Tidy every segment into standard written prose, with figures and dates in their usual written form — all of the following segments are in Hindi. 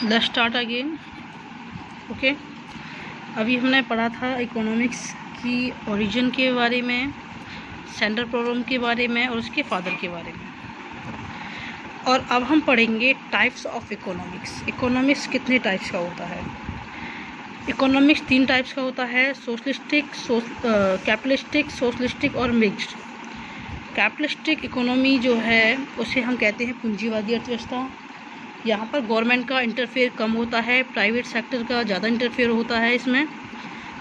Let's start again. ओके, अभी हमने पढ़ा था इकोनॉमिक्स की ओरिजिन के बारे में, सेंट्रल प्रॉब्लम के बारे में और उसके फादर के बारे में। और अब हम पढ़ेंगे टाइप्स ऑफ इकोनॉमिक्स। इकोनॉमिक्स कितने टाइप्स का होता है? इकोनॉमिक्स 3 टाइप्स का होता है, सोशलिस्टिक, कैपिटलिस्टिक, सोशलिस्टिक और मिक्स्ड। कैपिटलिस्टिक इकोनॉमी जो है उसे हम कहते हैं पूंजीवादी अर्थव्यवस्था। यहाँ पर गवर्नमेंट का इंटरफेयर कम होता है, प्राइवेट सेक्टर का ज़्यादा इंटरफेयर होता है इसमें।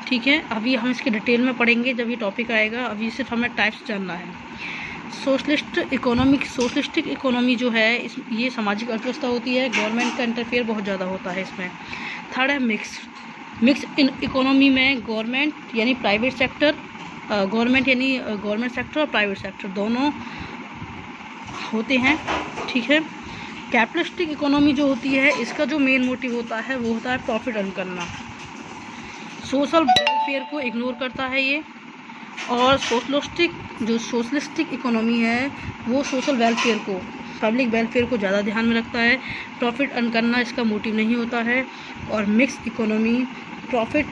ठीक है, अभी हम इसके डिटेल में पढ़ेंगे जब ये टॉपिक आएगा। अभी सिर्फ हमें टाइप्स जानना है। सोशलिस्टिक इकोनॉमी जो है ये सामाजिक अर्थव्यवस्था होती है, गवर्नमेंट का इंटरफेयर बहुत ज़्यादा होता है इसमें। थर्ड है मिक्स इन इकोनॉमी में गवर्नमेंट यानी प्राइवेट सेक्टर, गवर्नमेंट सेक्टर और प्राइवेट सेक्टर दोनों होते हैं। ठीक है, कैपिटलिस्टिक इकोनॉमी जो होती है इसका जो मेन मोटिव होता है वो होता है प्रॉफिट अर्न करना, सोशल वेलफेयर को इग्नोर करता है ये। और सोशलिस्टिक इकोनॉमी है वो सोशल वेलफेयर को, पब्लिक वेलफेयर को ज़्यादा ध्यान में रखता है, प्रॉफिट अर्न करना इसका मोटिव नहीं होता है। और मिक्स इकोनॉमी प्रॉफिट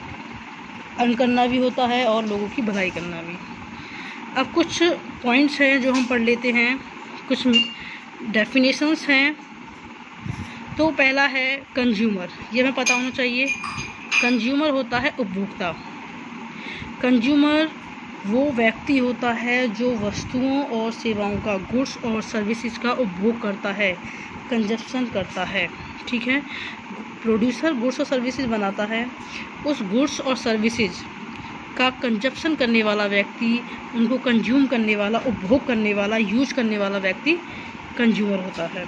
अर्न करना भी होता है और लोगों की भलाई करना भी। अब कुछ पॉइंट्स हैं जो हम पढ़ लेते हैं, कुछ डेफिनेशंस हैं। तो पहला है कंज्यूमर, ये हमें पता होना चाहिए। कंज्यूमर होता है उपभोक्ता। कंज्यूमर वो व्यक्ति होता है जो वस्तुओं और सेवाओं का, गुड्स और सर्विसेज का उपभोग करता है, कंजप्शन करता है। ठीक है, प्रोड्यूसर गुड्स और सर्विसेज बनाता है, उस गुड्स और सर्विसेज का कंजप्शन करने वाला व्यक्ति, उनको कंज्यूम करने वाला, उपभोग करने वाला, यूज करने वाला व्यक्ति कंज्यूमर होता है।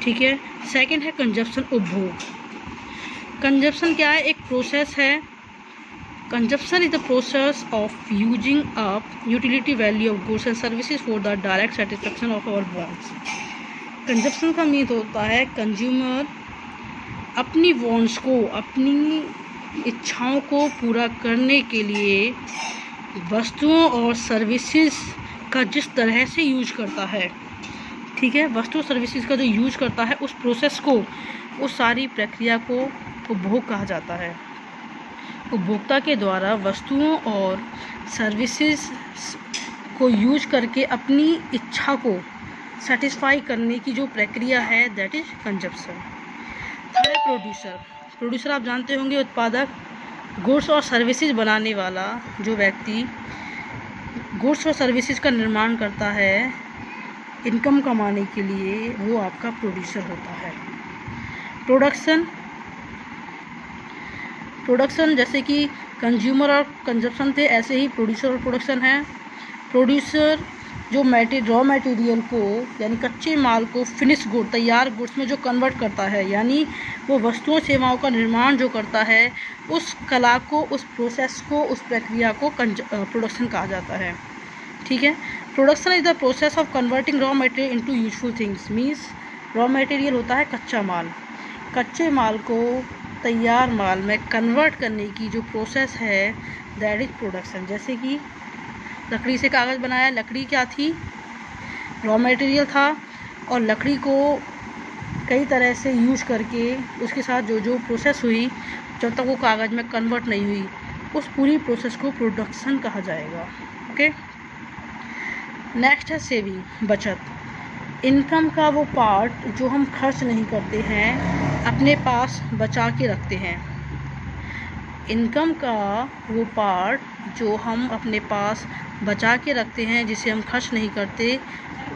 ठीक है, सेकंड है कंजप्शन, उपभोग। कंजप्शन क्या है? एक प्रोसेस है। Consumption is the process of using up utility value of goods and services for the direct satisfaction of our wants. Consumption का मीन होता है कंज्यूमर अपनी वांट्स को, अपनी इच्छाओं को पूरा करने के लिए वस्तुओं और सर्विसेज का जिस तरह से यूज करता है, ठीक है, वस्तु सर्विसेज का जो यूज करता है उस प्रोसेस को, उस सारी प्रक्रिया को उपभोग कहा जाता है। उपभोक्ता के द्वारा वस्तुओं और सर्विसेज को यूज करके अपनी इच्छा को सेटिस्फाई करने की जो प्रक्रिया है that is consumption. Third producer. Producer आप जानते होंगे, उत्पादक, गुड्स और सर्विसेज बनाने वाला जो व्यक्ति गुड्स और सर्विसेज का निर्माण करता है इनकम कमाने के लिए, वो आपका प्रोड्यूसर होता है। प्रोडक्शन जैसे कि कंज्यूमर और कंजप्शन थे, ऐसे ही प्रोड्यूसर और प्रोडक्शन है। प्रोड्यूसर जो रॉ मटेरियल को यानी कच्चे माल को फिनिश गुड, तैयार गुड्स में जो कन्वर्ट करता है, यानी वो वस्तुओं सेवाओं का निर्माण जो करता है, उस कला को, उस प्रोसेस को, उस प्रक्रिया को प्रोडक्शन कहा जाता है। ठीक है, production is the process of converting raw material into useful things. Means raw material होता है कच्चा माल, कच्चे माल को तैयार माल में कन्वर्ट करने की जो प्रोसेस है दैट इज प्रोडक्शन। जैसे कि लकड़ी से कागज़ बनाया, लकड़ी क्या थी? रॉ मटेरियल था, और लकड़ी को कई तरह से यूज करके उसके साथ जो जो प्रोसेस हुई, जब तक वो कागज़ में कन्वर्ट नहीं हुई, उस पूरी प्रोसेस को प्रोडक्शन कहा जाएगा। ओके, नेक्स्ट है सेविंग, बचत। इनकम का वो पार्ट जो हम खर्च नहीं करते हैं, अपने पास बचा के रखते हैं। इनकम का वो पार्ट जो हम अपने पास बचा के रखते हैं, जिसे हम खर्च नहीं करते,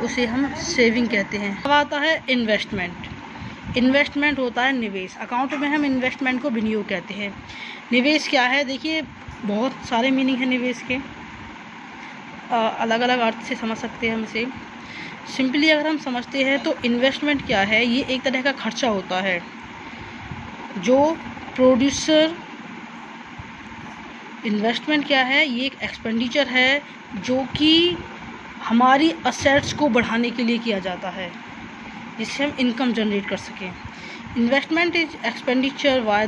उसे हम सेविंग कहते हैं। अब आता है इन्वेस्टमेंट। इन्वेस्टमेंट होता है निवेश। अकाउंट में हम इन्वेस्टमेंट को विनियोग कहते हैं। निवेश क्या है? देखिए, बहुत सारे मीनिंग है निवेश के, अलग अलग अर्थ से समझ सकते हैं हम इसे। सिंपली अगर हम समझते हैं तो इन्वेस्टमेंट क्या है? ये एक तरह का खर्चा होता है जो प्रोड्यूसर, इन्वेस्टमेंट क्या है? ये एक एक्सपेंडिचर है जो कि हमारी असेट्स को बढ़ाने के लिए किया जाता है, जिससे हम इनकम जनरेट कर सकें। Investment is expenditure by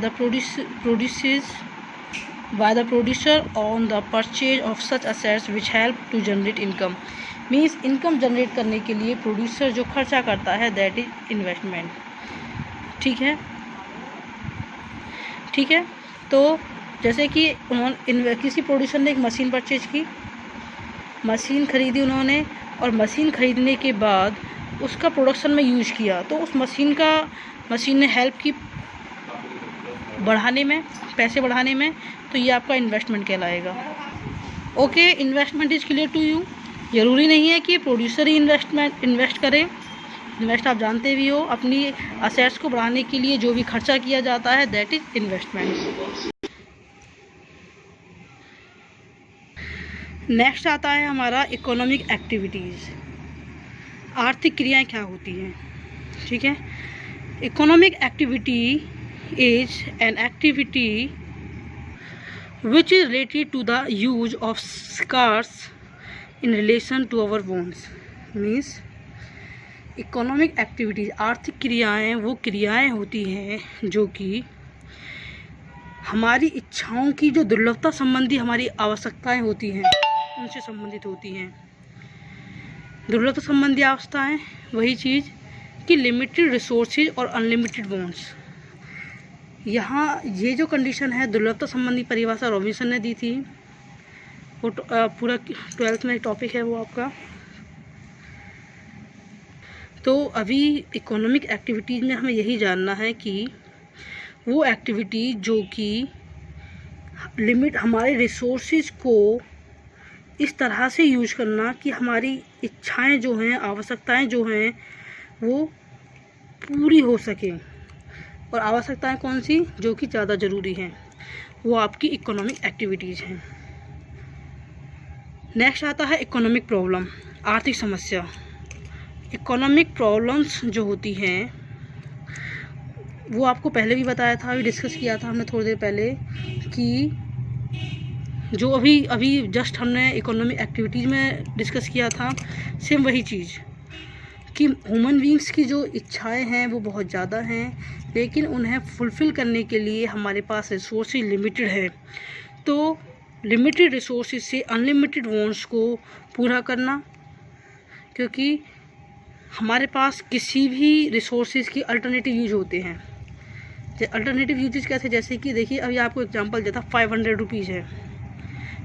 the producer on the purchase of such assets which help to generate income। Means income generate करने के लिए प्रोड्यूसर जो खर्चा करता है दैट इज इन्वेस्टमेंट। ठीक है, ठीक है। तो जैसे कि उन्होंने किसी प्रोड्यूसर ने एक मशीन परचेज की, मशीन ख़रीदी उन्होंने, और मशीन ख़रीदने के बाद उसका प्रोडक्शन में यूज किया, तो उस मशीन ने हेल्प की बढ़ाने में, पैसे बढ़ाने में, तो ये आपका इन्वेस्टमेंट कहलाएगा। Okay, investment is clear to you. ज़रूरी नहीं है कि प्रोड्यूसर ही इन्वेस्ट करे। इन्वेस्ट आप जानते भी हो, अपनी असेट्स को बढ़ाने के लिए जो भी खर्चा किया जाता है, दैट इज़ इन्वेस्टमेंट। नेक्स्ट आता है हमारा इकोनॉमिक एक्टिविटीज़। आर्थिक क्रियाएं क्या होती हैं, ठीक है। Economic activity is an activity which is related to the use of scarce in relation to our wants. Means economic activities, आर्थिक क्रियाएं वो क्रियाएं होती हैं जो कि हमारी इच्छाओं की जो दुर्लभता संबंधी हमारी आवश्यकताएं होती हैं, उनसे संबंधित होती हैं। दुर्लभता संबंधी आवश्यकताएं वही चीज़ कि लिमिटेड रिसोर्सेज और अनलिमिटेड वांट्स। यहाँ ये जो कंडीशन है, दुर्लभता संबंधी परिभाषा रॉबिन्सन ने दी थी, वो पूरा 12th में टॉपिक है वो आपका। तो अभी इकोनॉमिक एक्टिविटीज़ में हमें यही जानना है कि वो एक्टिविटी जो कि हमारे रिसोर्सेज को इस तरह से यूज करना कि हमारी इच्छाएं जो हैं, आवश्यकताएं जो हैं, वो पूरी हो सकें। और आवश्यकताएं कौन सी, जो कि ज़्यादा ज़रूरी हैं, वो आपकी इकोनॉमिक एक्टिविटीज़ हैं। नेक्स्ट आता है इकोनॉमिक प्रॉब्लम, आर्थिक समस्या। इकोनॉमिक प्रॉब्लम्स जो होती हैं वो आपको पहले भी बताया था, अभी डिस्कस किया था हमने थोड़ी देर पहले, कि जो अभी जस्ट हमने इकोनॉमिक एक्टिविटीज़ में डिस्कस किया था, सेम वही चीज़ कि ह्यूमन बींग्स की जो इच्छाएं हैं वो बहुत ज़्यादा हैं, लेकिन उन्हें फुलफ़िल करने के लिए हमारे पास रिसोर्सेज लिमिटेड है। तो लिमिटेड रिसोर्सेज से अनलिमिटेड वांट्स को पूरा करना, क्योंकि हमारे पास किसी भी रिसोर्सेज की अल्टरनेटिव यूज होते हैं। अल्टरनेटिव यूजेज कैसे, जैसे कि देखिए अभी आपको एग्जांपल देता, 500 रुपीज़ है,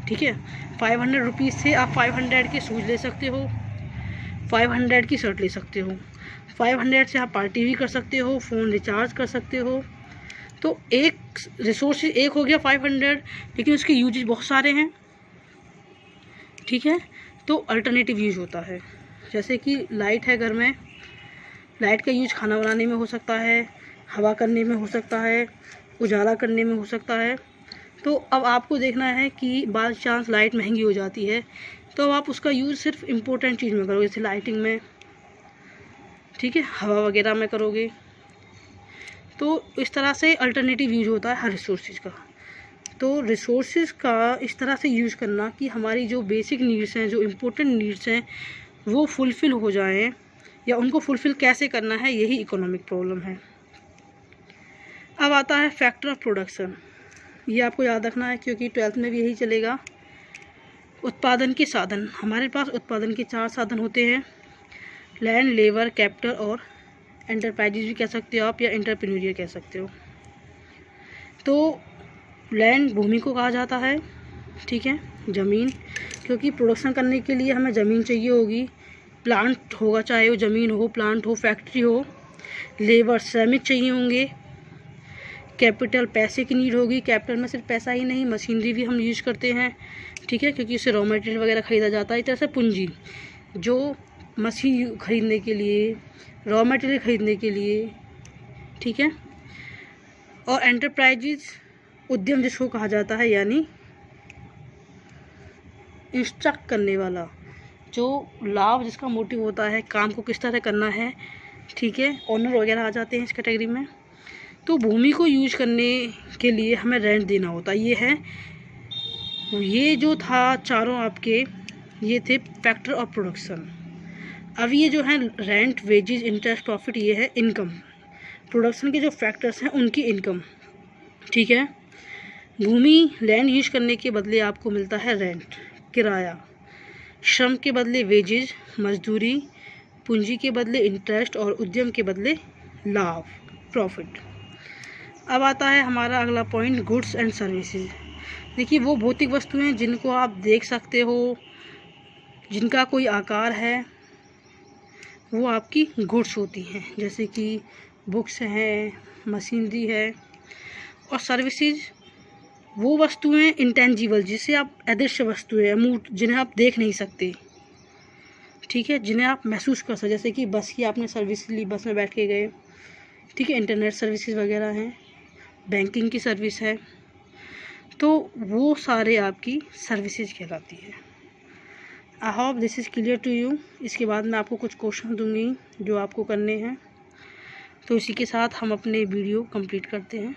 ठीक है। 500 रुपीज़ से आप 500 के शूज़ ले सकते हो, 500 की शर्ट ले सकते हो, 500 से आप पार्टी भी कर सकते हो, फ़ोन रिचार्ज कर सकते हो। तो एक रिसोर्स एक हो गया 500, लेकिन उसके यूजेज बहुत सारे हैं, ठीक है। तो अल्टरनेटिव यूज होता है, जैसे कि लाइट है घर में, लाइट का यूज खाना बनाने में हो सकता है, हवा करने में हो सकता है, उजाला करने में हो सकता है। तो अब आपको देखना है कि बाय चांस लाइट महंगी हो जाती है, तो आप उसका यूज़ सिर्फ इम्पोर्टेंट चीज़ में करोगे, जैसे लाइटिंग में, ठीक है, हवा वगैरह में करोगे। तो इस तरह से अल्टरनेटिव यूज होता है हर रिसोर्सेज का। तो रिसोर्सेज का इस तरह से यूज़ करना कि हमारी जो बेसिक नीड्स हैं, जो इम्पोर्टेंट नीड्स हैं, वो फुलफ़िल हो जाएं, या उनको फुलफ़िल कैसे करना है, यही इकोनॉमिक प्रॉब्लम है। अब आता है फैक्टर ऑफ प्रोडक्शन। ये आपको याद रखना है, क्योंकि 12th में भी यही चलेगा। उत्पादन के साधन, हमारे पास उत्पादन के 4 साधन होते हैं, लैंड, लेबर, कैपिटल और एंटरप्राइजेज भी कह सकते हो आप, या एंटरप्रेन्योर कह सकते हो। तो लैंड भूमि को कहा जाता है, ठीक है, ज़मीन, क्योंकि प्रोडक्शन करने के लिए हमें ज़मीन चाहिए होगी, प्लांट होगा, चाहे वो ज़मीन हो, प्लांट हो, फैक्ट्री हो। लेबर, श्रमिक चाहिए होंगे। कैपिटल, पैसे की नीड होगी, कैपिटल में सिर्फ पैसा ही नहीं, मशीनरी भी हम यूज करते हैं, ठीक है, क्योंकि उससे रॉ मटेरियल वगैरह ख़रीदा जाता है। इस तरह से पूंजी, जो मशीन ख़रीदने के लिए, रॉ मटेरियल ख़रीदने के लिए, ठीक है। और एंटरप्राइजेज, उद्यम जिसको कहा जाता है, यानी इंस्ट्रक्ट करने वाला, जो लाभ जिसका मोटिव होता है, काम को किस तरह करना है, ठीक है, ओनर वगैरह आ जाते हैं इस कैटेगरी में। तो भूमि को यूज करने के लिए हमें रेंट देना होता है। ये जो था चारों आपके, ये थे फैक्टर ऑफ प्रोडक्शन। अब ये जो है रेंट, वेजेस, इंटरेस्ट, प्रॉफिट, ये है इनकम। प्रोडक्शन के जो फैक्टर्स हैं उनकी इनकम, ठीक है। भूमि, लैंड यूज करने के बदले आपको मिलता है रेंट, किराया। श्रम के बदले वेजेज, मजदूरी। पूंजी के बदले इंटरेस्ट, और उद्यम के बदले लाभ, प्रॉफिट। अब आता है हमारा अगला पॉइंट, गुड्स एंड सर्विसेज। देखिए वो भौतिक वस्तुएं जिनको आप देख सकते हो, जिनका कोई आकार है, वो आपकी गुड्स होती हैं, जैसे कि बुक्स हैं, मशीनरी है। और सर्विसेज वो वस्तुएं इंटेंजिबल, जिसे आप अदृश्य वस्तुएं, अमूर्त, जिन्हें आप देख नहीं सकते, ठीक है, जिन्हें आप महसूस कर सकते, जैसे कि बस की आपने सर्विस ली, बस में बैठ के गए, ठीक है, इंटरनेट सर्विसेज वगैरह हैं, बैंकिंग की सर्विस है, तो वो सारे आपकी सर्विसेज कहलाती है। I hope this is clear to you. इसके बाद मैं आपको कुछ क्वेश्चन दूंगी जो आपको करने हैं, तो इसी के साथ हम अपने वीडियो कंप्लीट करते हैं।